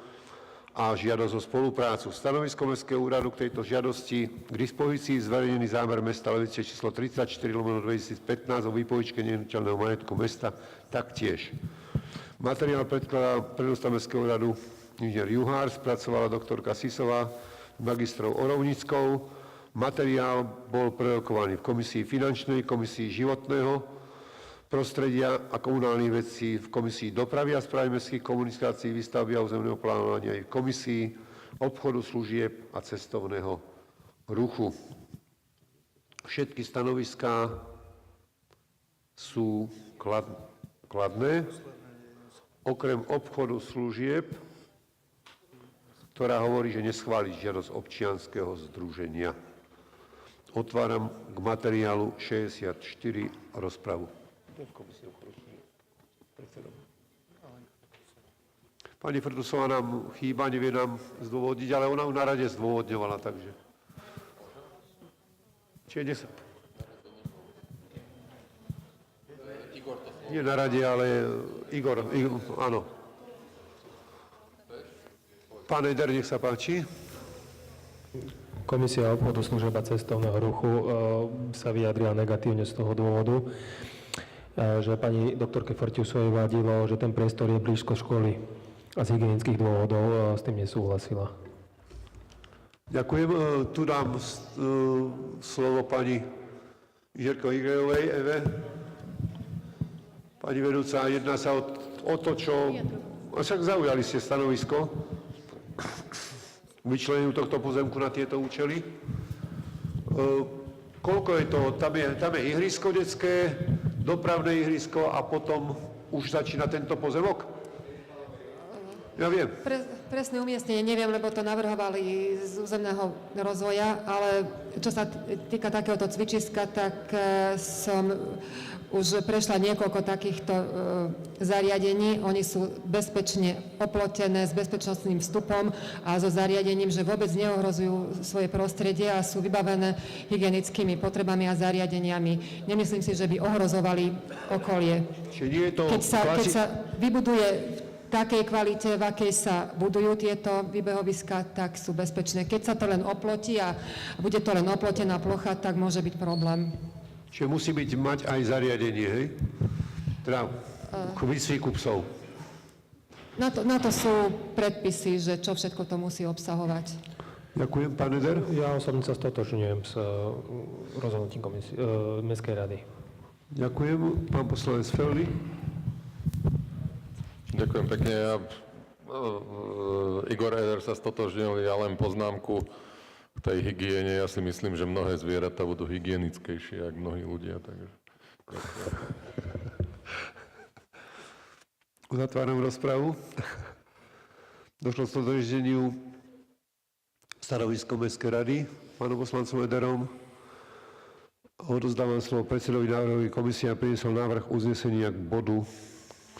a žiadosť o spoluprácu. Stanovisko Mestského úradu k tejto žiadosti k dispozícii zverejnený zámer mesta Levice číslo 34/2015 o výpožičke nehnuteľného majetku mesta taktiež. Materiál predkladá predosta Mestského úradu inžinier Juhár, spracovala doktorka Sisová, magistrov Orovnickou. Materiál bol prerokovaný v komisii finančnej, komisii životného prostredia a komunálnych vecí, v komisii dopravy a správy mestských komunikácií, výstavby a územného plánovania aj v komisii obchodu, služieb a cestovného ruchu. Všetky stanoviská sú kladné, okrem obchodu služieb, ktorá hovorí, že neschváli žiadosť občianskeho združenia. Otváram k materiálu 64 rozpravu. Pani Fertusová nám chýba, nevie nám zdôvodniť, ale ona na rade zdôvodňovala, takže. Čiže 10. Nie na rade, ale Igor, áno. Pán Eder, nech sa páči. Komisia obchodu, služieb a cestovného ruchu sa vyjadrila negatívne z toho dôvodu, že pani doktorke Fortiusovej vadilo, že ten priestor je blízko školy a z hygienických dôvodov s tým nesúhlasila. Ďakujem. Tu dám slovo pani Žerko Igrejovej, Eve. Pani vedúca, jedná sa o to, čo... Však zaujali ste stanovisko vyčleneniu tohto pozemku na tieto účely. Koľko je to? Tam je ihrisko detské, dopravné ihrisko a potom už začína tento pozemok? Ja viem. Presné umiestnenie neviem, lebo to navrhovali z územného rozvoja, ale čo sa týka takéhoto cvičiska, tak som už prešla niekoľko takýchto zariadení. Oni sú bezpečne oplotené s bezpečnostným vstupom a so zariadením, že vôbec neohrozujú svoje prostredie a sú vybavené hygienickými potrebami a zariadeniami. Nemyslím si, že by ohrozovali okolie. Čiže nie je to keď sa vybuduje v takej kvalite, v akej sa budujú tieto výbehoviská, tak sú bezpečné. Keď sa to len oplotí a bude to len oplotená plocha, tak môže byť problém. Čiže musí mať aj zariadenie, hej? Teda k výcviku psov. Na to sú predpisy, že čo všetko to musí obsahovať. Ďakujem, pán Eder. Ja osobne sa stotožňujem s rozhodnutím Mestskej rady. Ďakujem, pán poslanec Feldy. Ďakujem pekne. Igor Eder sa stotožnil, ja len poznámku k tej hygiene. Ja si myslím, že mnohé zvieratá budú hygienickejšie, ako mnohí ľudia. Takže ďakujem. Uzatváram rozpravu. Došlo k dodrženiu stanovisko Mestskej rady pánom poslancom Ederom. Odozdávam slovo predsedovi návrhovej komisie a priniesol návrh uznesenia k bodu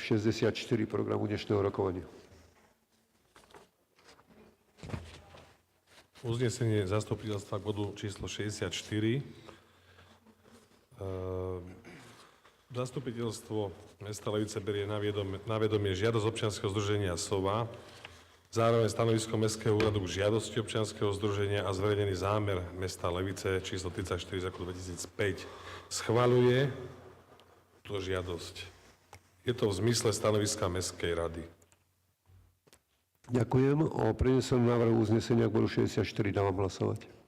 64 programu dnešného rokovania. Uznesenie zastupiteľstva k bodu číslo 64. Zastupiteľstvo mesta Levice berie na vedomie žiadosť občianskeho združenia SOVA, zároveň stanovisko Mestského úradu k žiadosti občianskeho združenia a zverejnený zámer mesta Levice číslo 34 z roku 2005. Schvaľuje túto žiadosť. Je to v zmysle stanoviska Mestskej rady. Ďakujem. O prinesenom návrhu uznesenia k bodu 64 dávam hlasovať.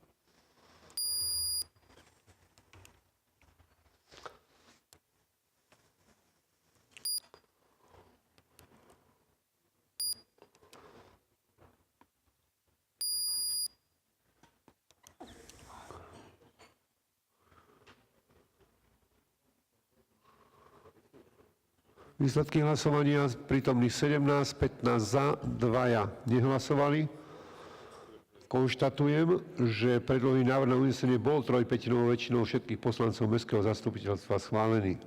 Výsledky hlasovania prítomných 17, 15 za, 2 nehlasovali. Konštatujem, že predložený návrh na uznesenie bol 3/5 väčšinou všetkých poslancov Mestského zastupiteľstva schválený.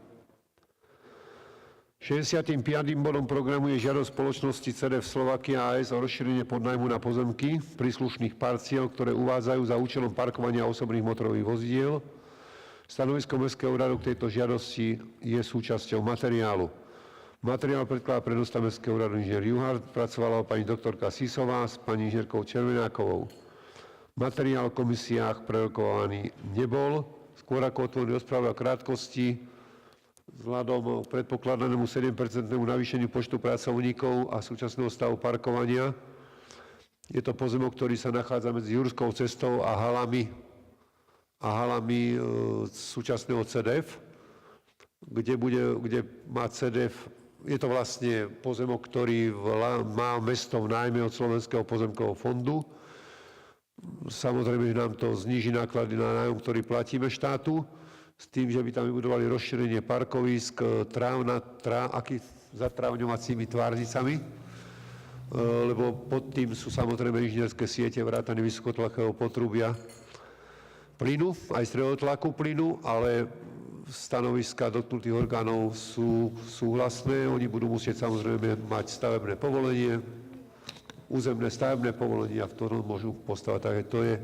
65. bodom programu je žiadosť spoločnosti CDF Slovakia AS o rozšírenie podnájmu na pozemky príslušných parciel, ktoré uvádzajú za účelom parkovania osobných motorových vozidiel. Stanovisko Mestského úradu k tejto žiadosti je súčasťou materiálu. Materiál predkladá predosta Mestského úradu inžinier Juhár, pracovala ho pani doktorka Sisová s pani inžinierkou Červenákovou. Materiál v komisiách prerokovaný nebol. Skôr ako otvorím rozprávu o krátkosti, vzhľadom k predpokladanému 7% navýšeniu počtu pracovníkov a súčasného stavu parkovania. Je to pozemok, ktorý sa nachádza medzi Jurskou cestou a halami súčasného CDF, kde má CDF. Je to vlastne pozemok, ktorý má mesto v nájme od Slovenského pozemkového fondu. Samozrejme, že nám to zníži náklady na nájom, ktorý platíme štátu, s tým, že by tam vybudovali rozšírenie parkovísk zatrávňovacími tvárnicami, lebo pod tým sú samozrejme inžinierské siete, vrátane vysokotlakého potrubia plynu, aj stredotlaku plynu, ale stanoviska dotknutých orgánov sú súhlasné. Oni budú musieť samozrejme mať stavebné povolenie, územné stavebné povolenie, v ktorom môžu postavať. Takže to je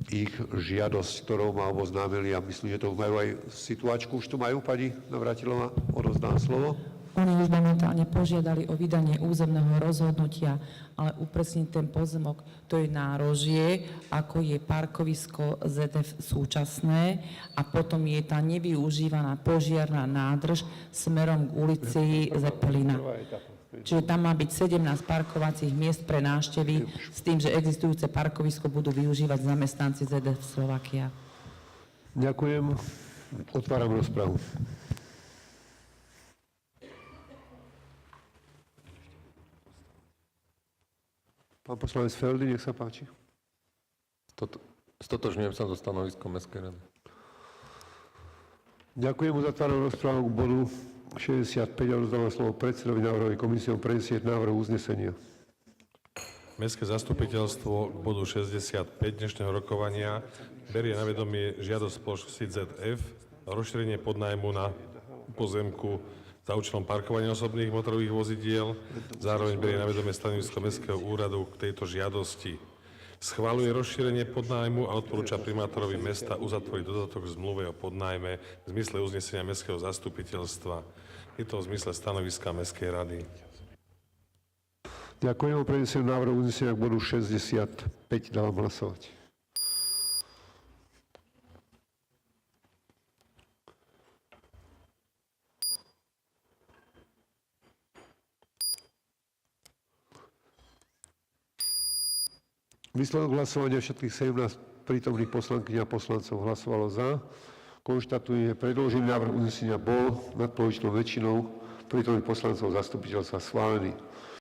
ich žiadosť, ktorou ma oboznámili a myslím, že to majú aj situáčku. Už tu majú, pani Navrátilová, odovzdám slovo. Oni už momentálne požiadali o vydanie územného rozhodnutia, ale upresniť ten pozemok, to je nárožie, ako je parkovisko ZF súčasné a potom je tá nevyužívaná požiarna nádrž smerom k ulici Zeppelina. Čiže tam má byť 17 parkovacích miest pre návštevy s tým, že existujúce parkovisko budú využívať zamestnanci ZF Slovakia. Ďakujem. Otváram rozpravu. Pán poslanec Feldy, nech sa páči. Stotožňujem sa so stanoviskom Mestskej rady. Ďakujem, uzatváram rozprávu k bodu 65 a rozdávam slovo predsedovi návrhovej komisie o prenesieť návrhu uznesenia. Mestské zastupiteľstvo k bodu 65 dnešného rokovania berie na vedomie žiadosť spoločnosti ZF o rozšírenie podnájmu na pozemku za účelom parkovania osobných motorových vozidiel. Zároveň berie na vedomie stanovisko Mestského úradu k tejto žiadosti. Schvaľuje rozšírenie podnájmu a odporúča primátorovi mesta uzatvoriť dodatok zmluve o podnájme v zmysle uznesenia Mestského zastupiteľstva. Je to v zmysle stanoviska Mestskej rady. Ďakujem, o preneseniu návrhu uznesenia k bodu 65 dávam hlasovať. Výsledok hlasovania všetkých 17 prítomných poslankyň a poslancov hlasovalo za. Konštatujem, že predložený návrh uznesenia bol nadpolovičnou väčšinou prítomných poslancov zastupiteľstva schválený.